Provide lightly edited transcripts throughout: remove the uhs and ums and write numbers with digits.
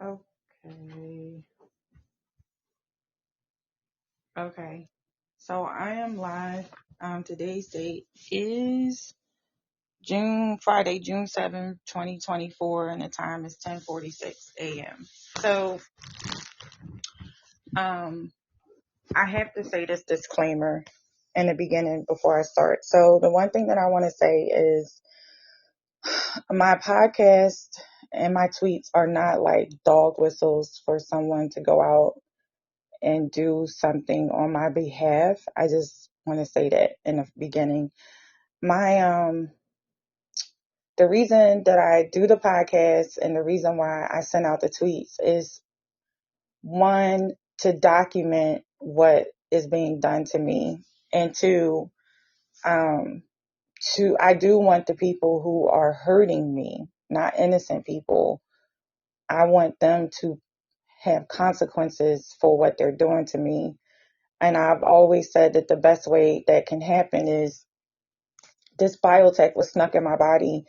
Okay. Okay. So I am live. Today's date is Friday, June 7th, 2024, and the time is 10:46 a.m. So, um, I have to say this disclaimer in the beginning before I start. So the one thing that I want to say is my podcast and my tweets are not like dog whistles for someone to go out and do something on my behalf. I just want to say that in the beginning. My the reason that I do the podcast and the reason why I send out the tweets is one, to document what is being done to me, and two, um I do want the people who are hurting me, not innocent people, I want them to have consequences for what they're doing to me. And I've always said that the best way that can happen is this biotech was snuck in my body,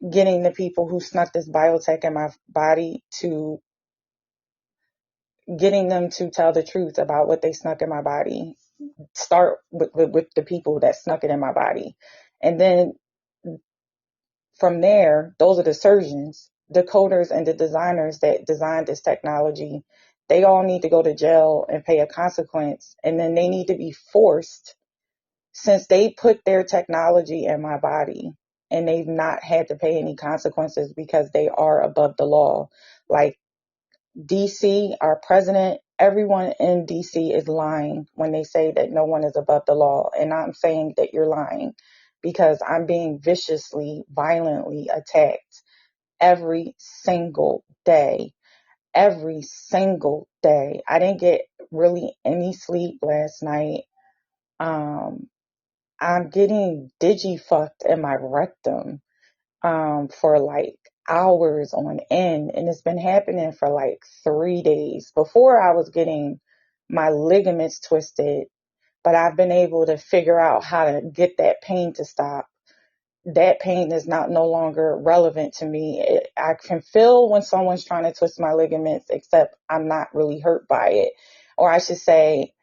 getting the people who snuck this biotech in my body to getting them to tell the truth about what they snuck in my body. Start with the people that snuck it in my body. And then from there, those are the surgeons, the coders, and the designers that designed this technology. They all need to go to jail and pay a consequence. And then they need to be forced, since they put their technology in my body, and they've not had to pay any consequences because they are above the law. Like DC, our president, everyone in DC is lying when they say that no one is above the law. And I'm saying that you're lying because I'm being viciously, violently attacked every single day. Every single day. I didn't get really any sleep last night. I'm getting digi-fucked in my rectum for like hours on end, and it's been happening for like 3 days. Before, I was getting my ligaments twisted, but I've been able to figure out how to get that pain to stop. That pain is not no longer relevant to me. I can feel when someone's trying to twist my ligaments, except I'm not really hurt by it. Or I should say,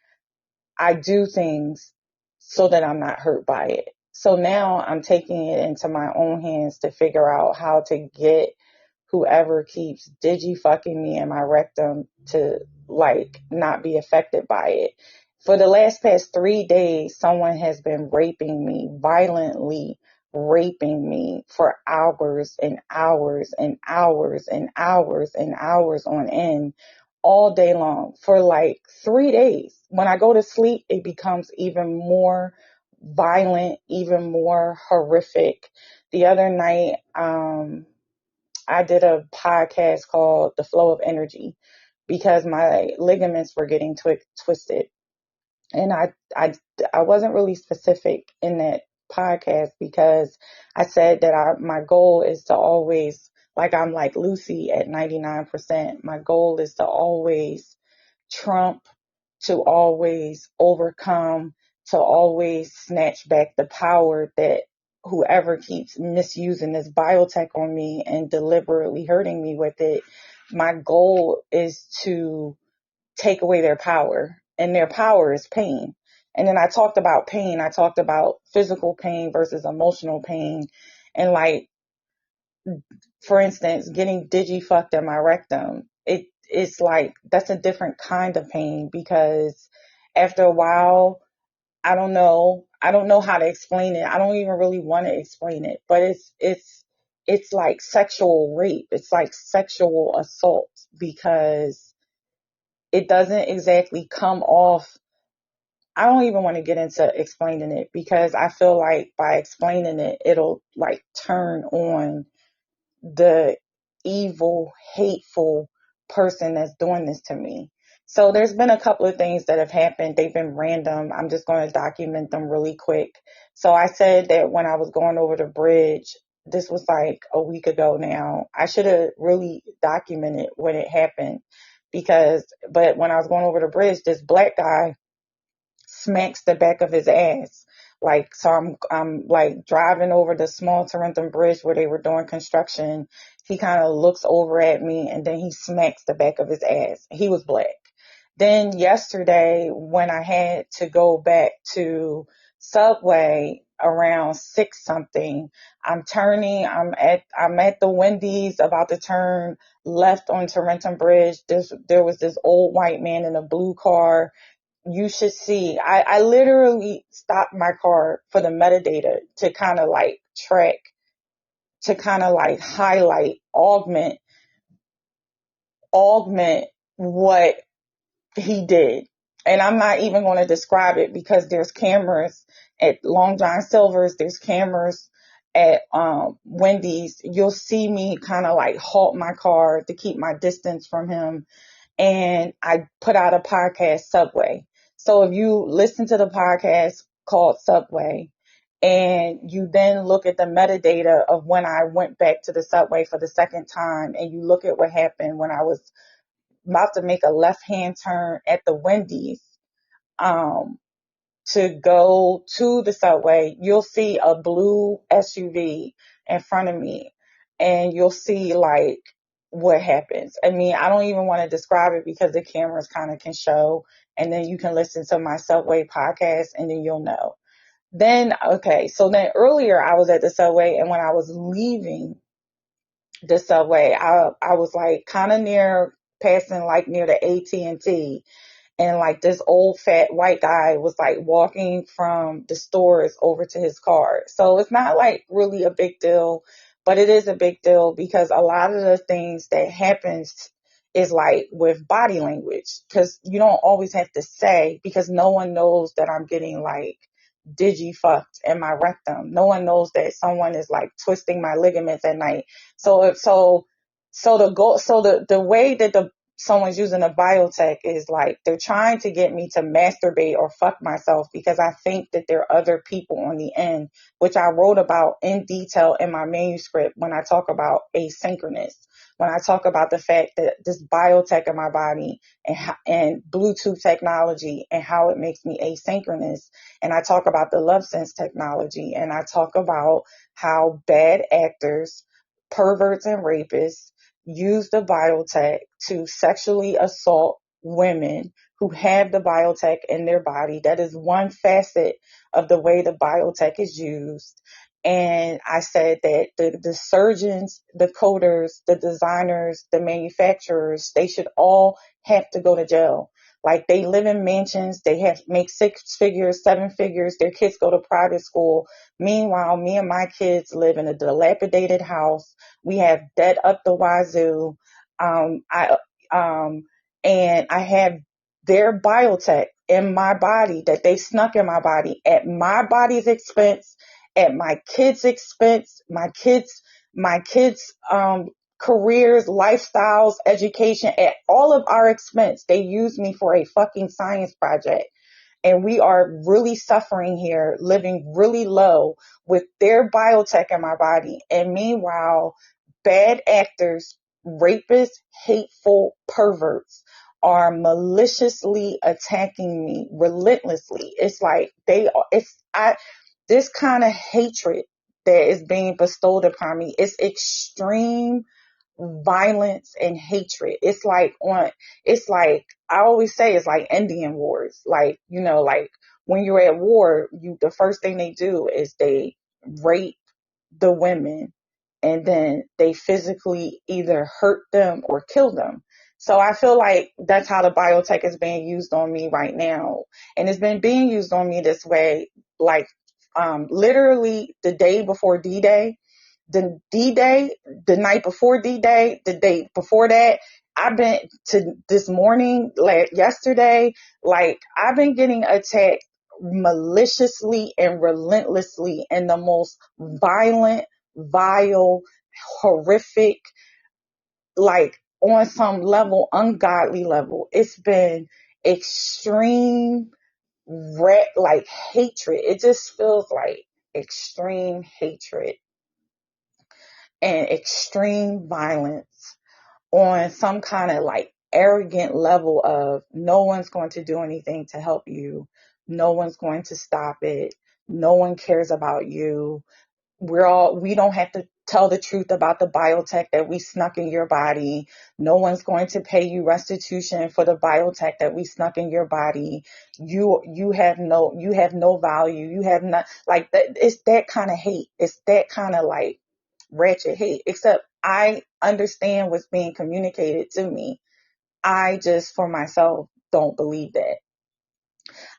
I do things so that I'm not hurt by it. So now I'm taking it into my own hands to figure out how to get whoever keeps digi fucking me in my rectum to like not be affected by it. For the past 3 days, someone has been raping me, violently raping me for hours and hours and hours and hours and hours on end, all day long for like 3 days. When I go to sleep, it becomes even more violent, even more horrific. The other night, I did a podcast called The Flow of Energy because my ligaments were getting twisted. And I wasn't really specific in that podcast because I said that my goal is to always, like I'm like Lucy at 99%. My goal is to always trump, to always overcome, to always snatch back the power that whoever keeps misusing this biotech on me and deliberately hurting me with it. My goal is to take away their power, and their power is pain. And then I talked about pain. I talked about physical pain versus emotional pain. And like, for instance, getting digi fucked in my rectum, it's like that's a different kind of pain because after a while, I don't know how to explain it. I don't even really want to explain it, but it's like sexual rape. It's like sexual assault because it doesn't exactly come off. I don't even want to get into explaining it because I feel like by explaining it, it'll like turn on the evil, hateful person that's doing this to me. So there's been a couple of things that have happened. They've been random. I'm just going to document them really quick. So I said that when I was going over the bridge, this was like a week ago now. I should have really documented when it happened but when I was going over the bridge, this black guy smacks the back of his ass. Like, so I'm like driving over the small Tarentum Bridge where they were doing construction. He kind of looks over at me and then he smacks the back of his ass. He was black. Then yesterday, when I had to go back to Subway around 6 something, I'm at the Wendy's about to turn left on Tarentum Bridge. There was this old white man in a blue car. You should see. I literally stopped my car for the metadata to kind of like track, to kind of like highlight, augment what he did. And I'm not even going to describe it because there's cameras at Long John Silver's, there's cameras at Wendy's. You'll see me kind of like halt my car to keep my distance from him. And I put out a podcast, Subway. So if you listen to the podcast called Subway and you then look at the metadata of when I went back to the Subway for the second time and you look at what happened when I was about to make a left-hand turn at the Wendy's um, to go to the Subway, you'll see a blue SUV in front of me and you'll see like what happens. I mean, I don't even want to describe it because the cameras kind of can show, and then you can listen to my Subway podcast and then you'll know. So then earlier I was at the Subway, and when I was leaving the Subway, I was like kind of near passing like near the AT&T, and like this old fat white guy was like walking from the stores over to his car. So it's not like really a big deal, but it is a big deal because a lot of the things that happens is like with body language, because you don't always have to say, because no one knows that I'm getting like digi fucked in my rectum. No one knows that someone is like twisting my ligaments at night. So the way that someone's using a biotech is like they're trying to get me to masturbate or fuck myself because I think that there are other people on the end, which I wrote about in detail in my manuscript when I talk about asynchronous. When I talk about the fact that this biotech in my body and Bluetooth technology and how it makes me asynchronous, and I talk about the love sense technology, and I talk about how bad actors, perverts, and rapists use the biotech to sexually assault women who have the biotech in their body. That is one facet of the way the biotech is used. And I said that the surgeons, the coders, the designers, the manufacturers, they should all have to go to jail. Like, they live in mansions, they have make 6 figures, 7 figures, their kids go to private school. Meanwhile, me and my kids live in a dilapidated house. We have debt up the wazoo. I and I have their biotech in my body that they snuck in my body at my body's expense, at my kids' expense, my kids' careers, lifestyles, education, at all of our expense. They used me for a fucking science project. And we are really suffering here, living really low with their biotech in my body. And meanwhile, bad actors, rapists, hateful perverts are maliciously attacking me relentlessly. It's like this kind of hatred that is being bestowed upon me is extreme violence and hatred. It's like I always say, it's like Indian wars. Like, like when you're at war, the first thing they do is they rape the women, and then they physically either hurt them or kill them. So I feel like that's how the biotech is being used on me right now. And it's been being used on me this way, like, literally the day before D-Day, the D-Day, the night before D-Day, the day before that. I've been to this morning, like yesterday, like I've been getting attacked maliciously and relentlessly in the most violent, vile, horrific, like on some level, ungodly level. It's been extreme, like hatred. It just feels like extreme hatred and extreme violence on some kind of like arrogant level of no one's going to do anything to help you. No one's going to stop it. No one cares about you. We don't have to tell the truth about the biotech that we snuck in your body. No one's going to pay you restitution for the biotech that we snuck in your body. You have no value. You have not, like that. It's that kind of hate. It's that kind of like ratchet hate, except I understand what's being communicated to me. I just for myself don't believe that.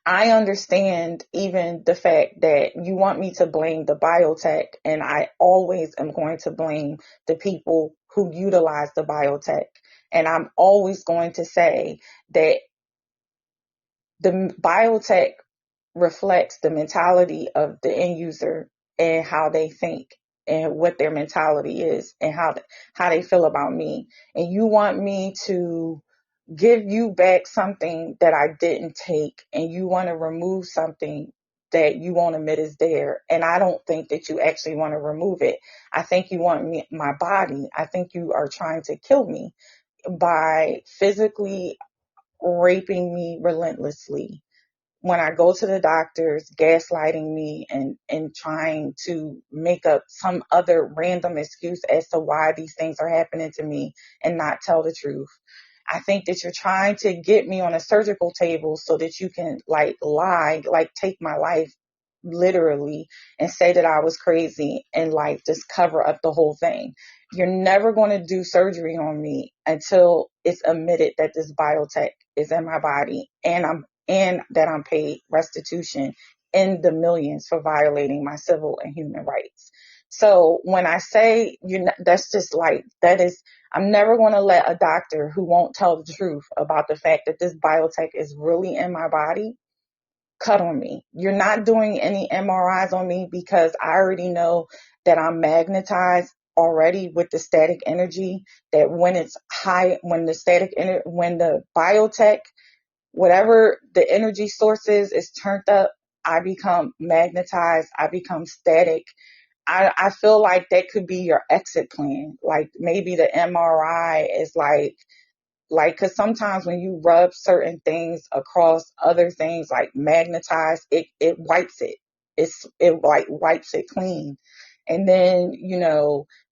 I understand even the fact that you want me to blame the biotech, and I always am going to blame the people who utilize the biotech. And I'm always going to say that the biotech reflects the mentality of the end user and how they think and what their mentality is and how they feel about me. And you want me to give you back something that I didn't take, and you want to remove something that you won't admit is there. And I don't think that you actually want to remove it. I think you want my body. I think you are trying to kill me by physically raping me relentlessly. When I go to the doctors, gaslighting me and trying to make up some other random excuse as to why these things are happening to me and not tell the truth. I think that you're trying to get me on a surgical table so that you can like lie, like take my life literally and say that I was crazy and like just cover up the whole thing. You're never going to do surgery on me until it's admitted that this biotech is in my body and that I'm paid restitution in the millions for violating my civil and human rights. So when I say that's just like, that is, I'm never going to let a doctor who won't tell the truth about the fact that this biotech is really in my body cut on me. You're not doing any MRIs on me because I already know that I'm magnetized already with the static energy, that when it's high, when when the biotech, whatever the energy source is turned up, I become magnetized. I become static. I feel like that could be your exit plan. Like maybe the MRI is like, cause sometimes when you rub certain things across other things, like magnetize, it wipes it. It like wipes it clean. And then,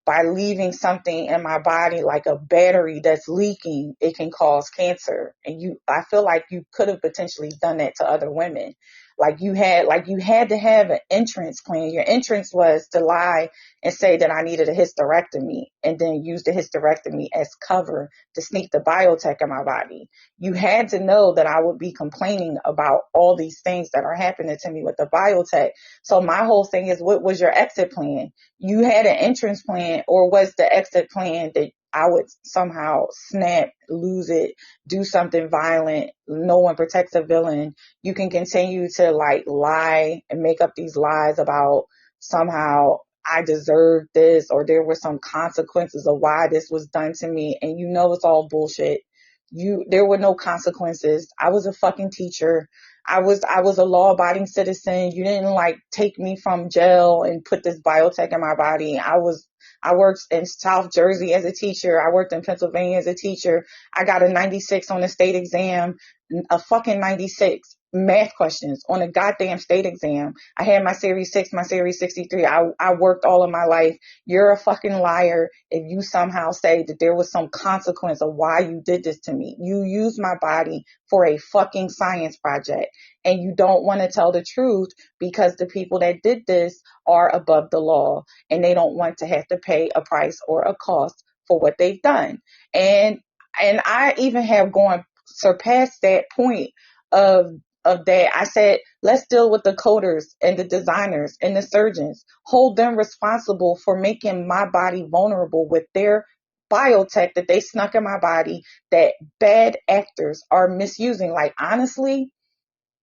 by leaving something in my body, like a battery that's leaking, it can cause cancer. And I feel like you could have potentially done that to other women. Like you had to have an entrance plan. Your entrance was to lie and say that I needed a hysterectomy and then use the hysterectomy as cover to sneak the biotech in my body. You had to know that I would be complaining about all these things that are happening to me with the biotech. So my whole thing is, what was your exit plan? You had an entrance plan, or was the exit plan that I would somehow snap, lose it, do something violent? No one protects a villain. You can continue to like lie and make up these lies about somehow I deserved this, or there were some consequences of why this was done to me. And it's all bullshit. There were no consequences. I was a fucking teacher. I was a law abiding citizen. You didn't like take me from jail and put this biotech in my body. I worked in South Jersey as a teacher. I worked in Pennsylvania as a teacher. I got a 96 on the state exam, a fucking 96 math questions on a goddamn state exam. I had my series 6, my series 63. I worked all of my life. You're a fucking liar if you somehow say that there was some consequence of why you did this to me. You used my body for a fucking science project, and you don't want to tell the truth because the people that did this are above the law and they don't want to have to pay a price or a cost for what they've done. And I even have gone surpassed that point of that. I said, let's deal with the coders and the designers and the surgeons. Hold them responsible for making my body vulnerable with their biotech that they snuck in my body, that bad actors are misusing. Like, honestly,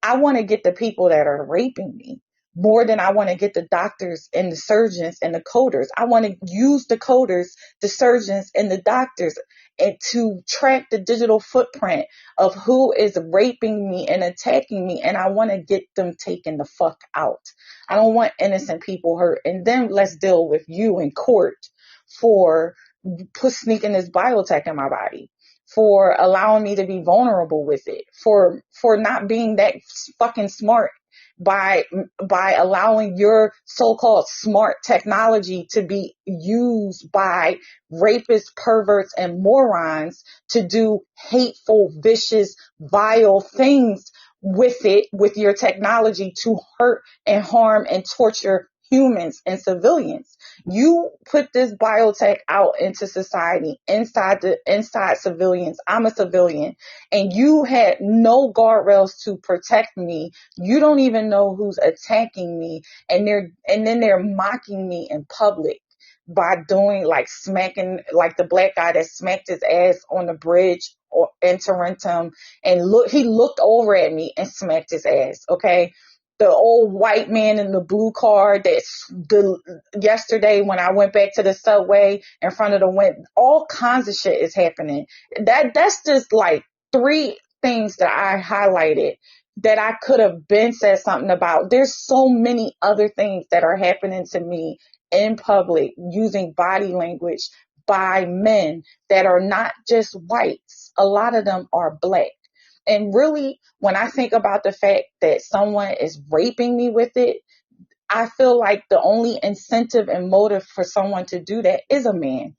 I want to get the people that are raping me more than I want to get the doctors and the surgeons and the coders. I want to use the coders, the surgeons, and the doctors and to track the digital footprint of who is raping me and attacking me. And I want to get them taken the fuck out. I don't want innocent people hurt. And then let's deal with you in court for sneaking this biotech in my body, for allowing me to be vulnerable with it, for not being that fucking smart by allowing your so-called smart technology to be used by rapists, perverts, and morons to do hateful, vicious, vile things with it, with your technology, to hurt and harm and torture humans and civilians. You put this biotech out into society, inside civilians. I'm a civilian, and you had no guardrails to protect me. You don't even know who's attacking me, and then they're mocking me in public by doing, like, smacking, like the black guy that smacked his ass on the bridge or in Tarentum, and he looked over at me and smacked his ass. Okay. The old white man in the blue car yesterday when I went back to the subway in front of the window, all kinds of shit is happening. That's just like three things that I highlighted that I could have been said something about. There's so many other things that are happening to me in public using body language by men that are not just whites. A lot of them are black. And really, when I think about the fact that someone is raping me with it, I feel like the only incentive and motive for someone to do that is a man.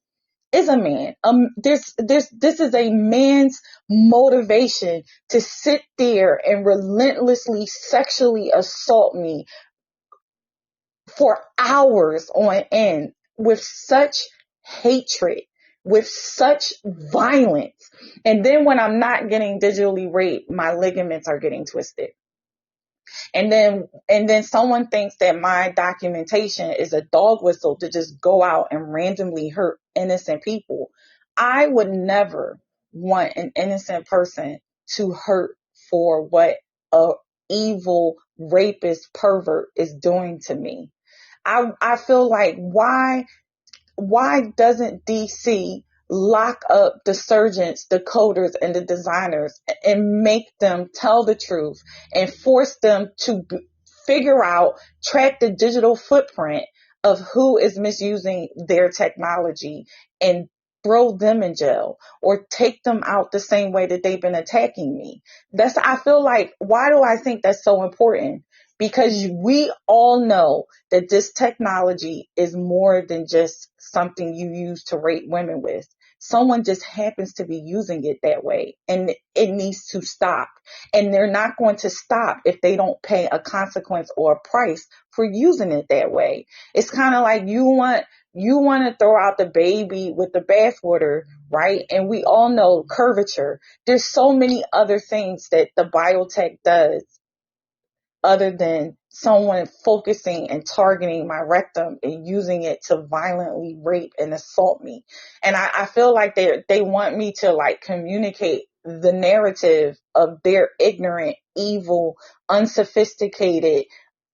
Is a man. This is a man's motivation to sit there and relentlessly sexually assault me for hours on end with such hatred, with such violence. And then when I'm not getting digitally raped, my ligaments are getting twisted. And then someone thinks that my documentation is a dog whistle to just go out and randomly hurt innocent people. I would never want an innocent person to hurt for what a evil rapist pervert is doing to me. I feel like, why doesn't DC lock up the surgeons, the coders, and the designers and make them tell the truth and force them to figure out, track the digital footprint of who is misusing their technology and throw them in jail or take them out the same way that they've been attacking me? I feel like, why do I think that's so important? Because we all know that this technology is more than just something you use to rape women with. Someone just happens to be using it that way, and it needs to stop. And they're not going to stop if they don't pay a consequence or a price for using it that way. It's kind of like you want to throw out the baby with the bathwater, right? And we all know curvature. There's so many other things that the biotech does other than someone focusing and targeting my rectum and using it to violently rape and assault me. And I feel like they want me to, like, communicate the narrative of their ignorant, evil, unsophisticated,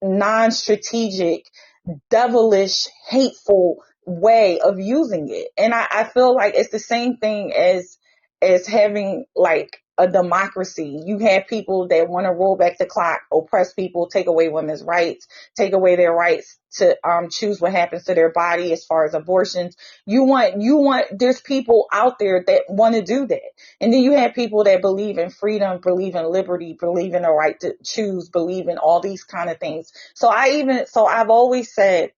non-strategic, devilish, hateful way of using it. And I feel like it's the same thing as having, like, a democracy. You have people that want to roll back the clock, oppress people, take away women's rights, take away their rights to choose what happens to their body as far as abortions. There's people out there that want to do that. And then you have people that believe in freedom, believe in liberty, believe in the right to choose, believe in all these kind of things. So I've always said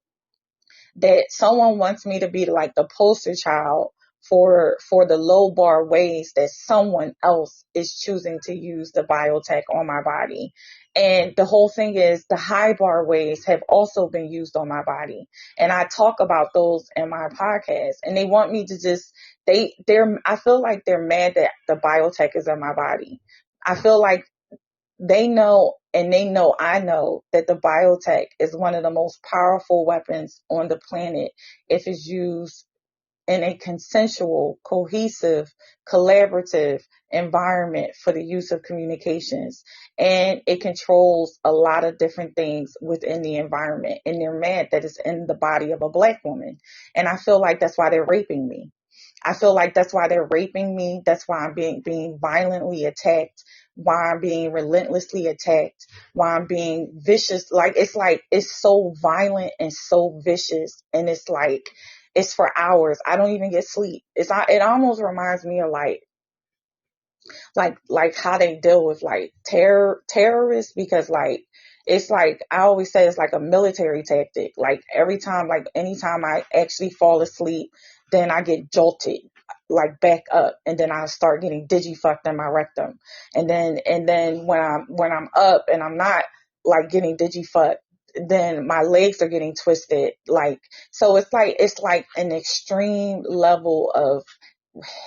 that someone wants me to be like the poster child for the low bar ways that someone else is choosing to use the biotech on my body. And the whole thing is, the high bar ways have also been used on my body. And I talk about those in my podcast, and they want me to just, I feel like they're mad that the biotech is in my body. I feel like they know, and I know that the biotech is one of the most powerful weapons on the planet if it's used in a consensual, cohesive, collaborative environment for the use of communications. And it controls a lot of different things within the environment. And they're mad that it's in the body of a black woman. And I feel like that's why they're raping me. I feel like that's why they're raping me. That's why I'm being violently attacked, why I'm being relentlessly attacked, why I'm being vicious. Like, it's so violent and so vicious. And it's like, it's for hours. I don't even get sleep. It almost reminds me of, like, like how they deal with like terrorists, because like it's like I always say it's like a military tactic. Like every time, like anytime I actually fall asleep, then I get jolted like back up, and then I start getting digifucked in my rectum. And then when I'm up and I'm not like getting digifucked, then my legs are getting twisted. Like, so it's like an extreme level of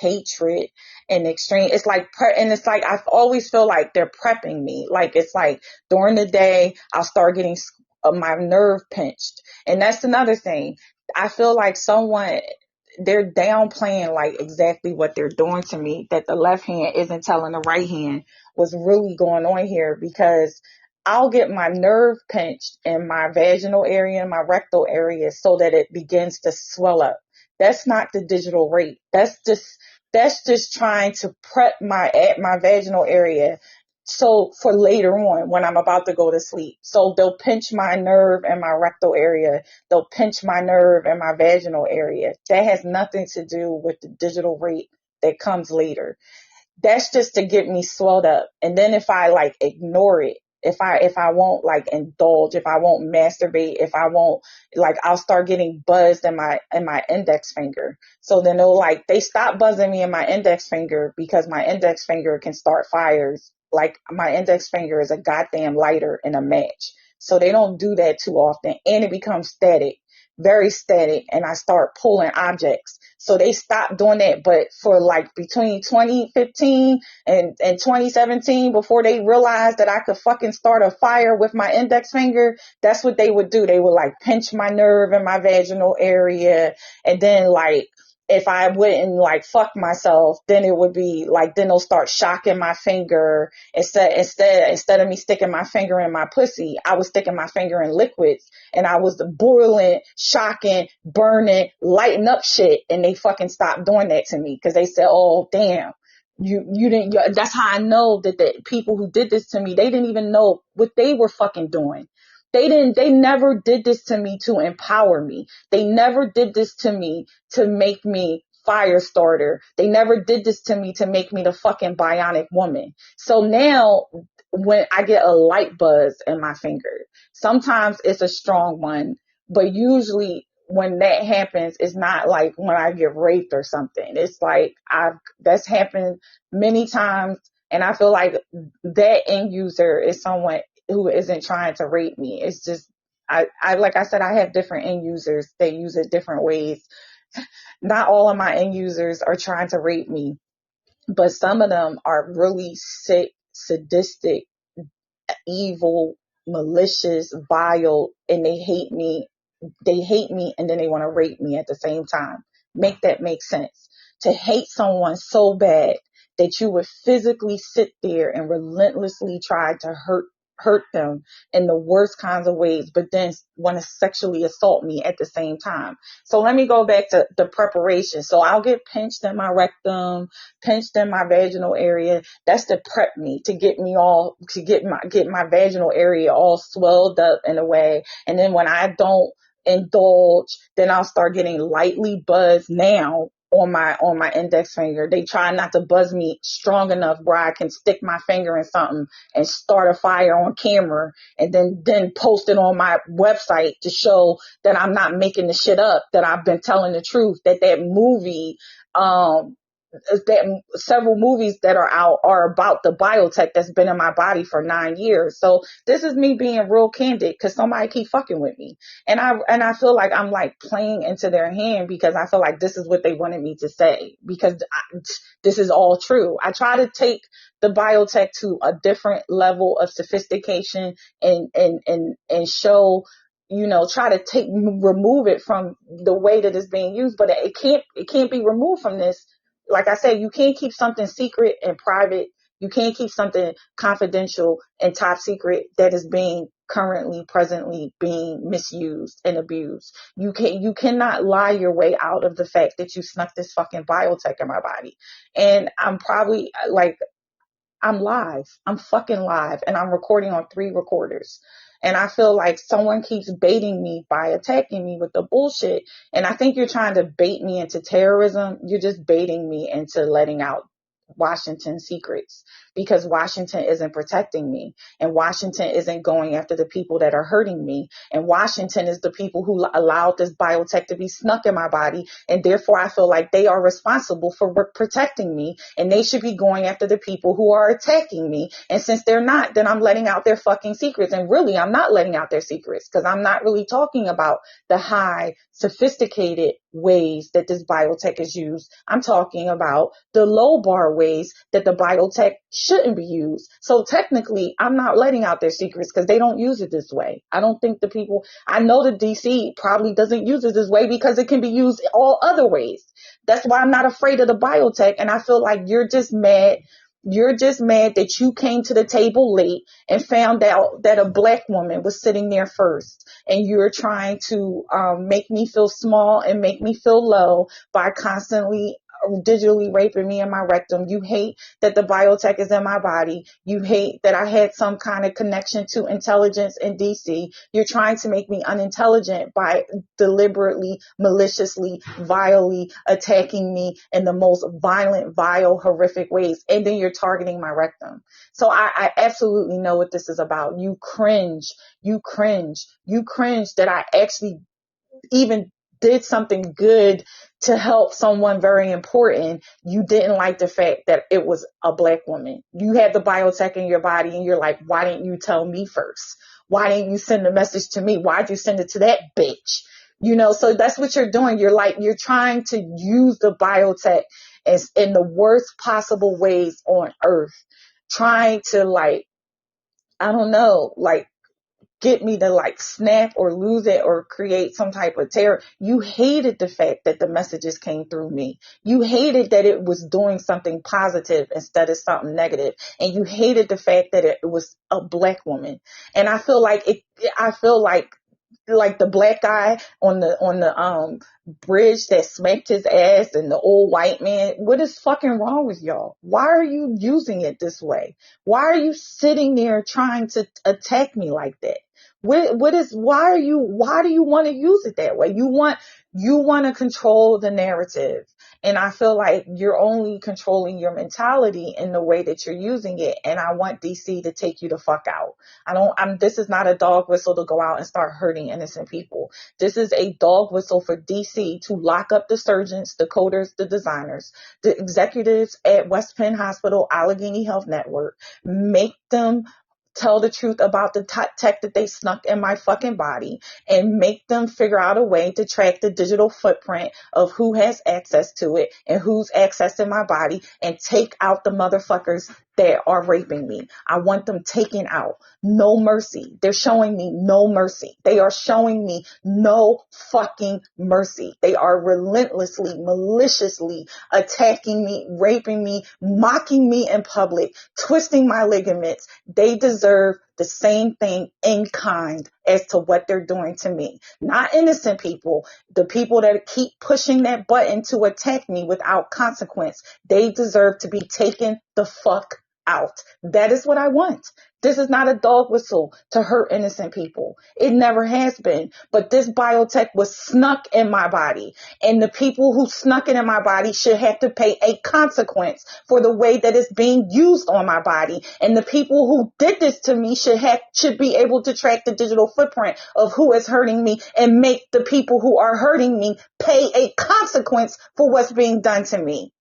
hatred and extreme. It's like, and it's like, I always feel like they're prepping me. Like, it's like during the day, I'll start getting my nerve pinched. And that's another thing. I feel like they're downplaying like exactly what they're doing to me, that the left hand isn't telling the right hand what's really going on here, because I'll get my nerve pinched in my vaginal area and my rectal area so that it begins to swell up. That's not the digital rape. That's just trying to prep my vaginal area so for later on when I'm about to go to sleep. So they'll pinch my nerve in my rectal area. They'll pinch my nerve in my vaginal area. That has nothing to do with the digital rape that comes later. That's just to get me swelled up. And then if I like ignore it, if I won't like indulge, if I won't masturbate, if I won't, like, I'll start getting buzzed in my index finger. So then they stop buzzing me in my index finger because my index finger can start fires. Like, my index finger is a goddamn lighter in a match. So they don't do that too often, and it becomes static, very static, and I start pulling objects. So they stopped doing that. But for like between 2015 and 2017, before they realized that I could fucking start a fire with my index finger, that's what they would do. They would like pinch my nerve in my vaginal area. And then like, if I wouldn't like fuck myself, then it would be like, then they'll start shocking my finger. Instead of me sticking my finger in my pussy, I was sticking my finger in liquids, and I was boiling, shocking, burning, lighting up shit. And they fucking stopped doing that to me because they said, oh, damn, you didn't, that's how I know that the people who did this to me, they didn't even know what they were fucking doing. They never did this to me to empower me. They never did this to me to make me fire starter. They never did this to me to make me the fucking bionic woman. So now when I get a light buzz in my finger, sometimes it's a strong one, but usually when that happens, it's not like when I get raped or something. It's like that's happened many times, and I feel like that end user is someone who isn't trying to rape me. It's just I like I said, I have different end users. They use it different ways. Not all of my end users are trying to rape me, but some of them are really sick, sadistic, evil, malicious, vile, and they hate me and then they want to rape me at the same time. Make that make sense. To hate someone so bad that you would physically sit there and relentlessly try to hurt them in the worst kinds of ways, but then want to sexually assault me at the same time. So let me go back to the preparation. So I'll get pinched in my rectum, pinched in my vaginal area. That's to prep me, to get me all, to get my vaginal area all swelled up in a way. And then when I don't indulge, then I'll start getting lightly buzzed now on my index finger. They try not to buzz me strong enough where I can stick my finger in something and start a fire on camera, and then post it on my website to show that I'm not making the shit up, that I've been telling the truth, that movie that several movies that are out are about the biotech that's been in my body for 9 years. So this is me being real candid because somebody keep fucking with me. And I feel like I'm like playing into their hand because I feel like this is what they wanted me to say, because this is all true. I try to take the biotech to a different level of sophistication and show, try to remove it from the way that it's being used, but it can't be removed from this. Like I said, you can't keep something secret and private. You can't keep something confidential and top secret that is presently being misused and abused. You cannot lie your way out of the fact that you snuck this fucking biotech in my body. And I'm probably like, I'm live. I'm fucking live, and I'm recording on 3 recorders. And I feel like someone keeps baiting me by attacking me with the bullshit. And I think you're trying to bait me into terrorism. You're just baiting me into letting out Washington secrets, because Washington isn't protecting me, and Washington isn't going after the people that are hurting me, and Washington is the people who allowed this biotech to be snuck in my body, and therefore I feel like they are responsible for protecting me, and they should be going after the people who are attacking me. And since they're not, then I'm letting out their fucking secrets. And really, I'm not letting out their secrets, because I'm not really talking about the high sophisticated ways that this biotech is used. I'm talking about the low bar ways that the biotech shouldn't be used. So technically, I'm not letting out their secrets because they don't use it this way. I don't think the people, I know the DC probably doesn't use it this way because it can be used all other ways. That's why I'm not afraid of the biotech. And I feel like you're just mad. You're just mad that you came to the table late and found out that a black woman was sitting there first. And you're trying to make me feel small and make me feel low by constantly digitally raping me in my rectum. You hate that the biotech is in my body. You hate that I had some kind of connection to intelligence in DC. You're trying to make me unintelligent by deliberately, maliciously, vilely attacking me in the most violent, vile, horrific ways. And then you're targeting my rectum. So I absolutely know what this is about. You cringe. You cringe. You cringe that I actually even did something good to help someone very important. You didn't like the fact that it was a black woman. You had the biotech in your body and you're like, why didn't you tell me first? Why didn't you send a message to me? Why'd you send it to that bitch? You know, so that's what you're doing. You're trying to use the biotech as in the worst possible ways on earth, trying to I don't know, get me to snap or lose it or create some type of terror. You hated the fact that the messages came through me. You hated that it was doing something positive instead of something negative. And you hated the fact that it was a black woman. And I feel like the black guy on the bridge that smacked his ass and the old white man. What is fucking wrong with y'all? Why are you using it this way? Why are you sitting there trying to attack me like that? Why do you want to use it that way? You want to control the narrative. And I feel like you're only controlling your mentality in the way that you're using it. And I want DC to take you the fuck out. This is not a dog whistle to go out and start hurting innocent people. This is a dog whistle for DC to lock up the surgeons, the coders, the designers, the executives at West Penn Hospital, Allegheny Health Network, make them tell the truth about the tech that they snuck in my fucking body, and make them figure out a way to track the digital footprint of who has access to it and who's accessing my body, and take out the motherfuckers that are raping me. I want them taken out. No mercy. They're showing me no mercy. They are showing me no fucking mercy. They are relentlessly, maliciously attacking me, raping me, mocking me in public, twisting my ligaments. They deserve the same thing in kind as to what they're doing to me. Not innocent people, the people that keep pushing that button to attack me without consequence. They deserve to be taken the fuck out. That is what I want. This is not a dog whistle to hurt innocent people. It never has been. But this biotech was snuck in my body. And the people who snuck it in my body should have to pay a consequence for the way that it's being used on my body. And the people who did this to me should be able to track the digital footprint of who is hurting me and make the people who are hurting me pay a consequence for what's being done to me.